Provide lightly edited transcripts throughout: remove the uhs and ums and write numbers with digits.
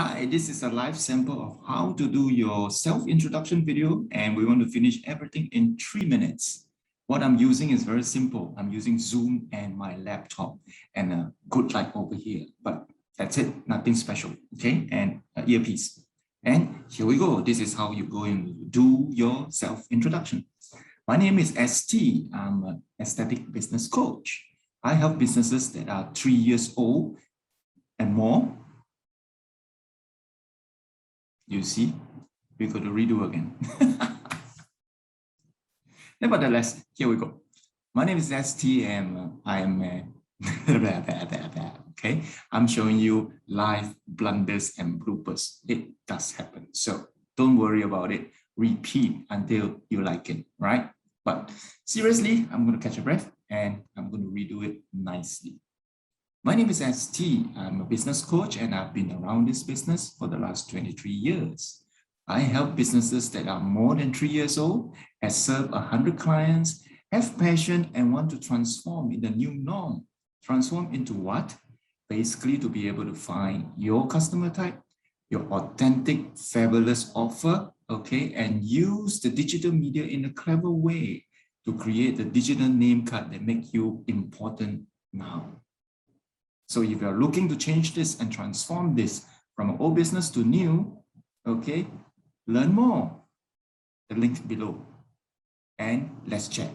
Hi, this is a live sample of how to do your self-introduction video, and we want to finish everything in 3 minutes. What I'm using is very simple. I'm using Zoom and my laptop and a good light over here, but that's it, nothing special, okay? And an earpiece. And here we go. This is how you're going to do your self-introduction. My name is ST. I'm an aesthetic business coach. I help businesses that are 3 years old and more. You see, we got to redo again. Nevertheless, here we go. My name is ST and I am okay. I'm showing you live blunders and bloopers. It does happen. So don't worry about it. Repeat until you like it, right? But seriously, I'm going to catch a breath and I'm going to redo it nicely. My name is ST. I'm a business coach and I've been around this business for the last 23 years. I help businesses that are more than 3 years old, have served 100 clients, have passion and want to transform in the new norm. Transform into what? Basically to be able to find your customer type, your authentic, fabulous offer, okay, and use the digital media in a clever way to create the digital name card that make you important now. So if you're looking to change this and transform this from an old business to new, okay, learn more. The link below. And let's chat.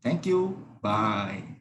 Thank you. Bye.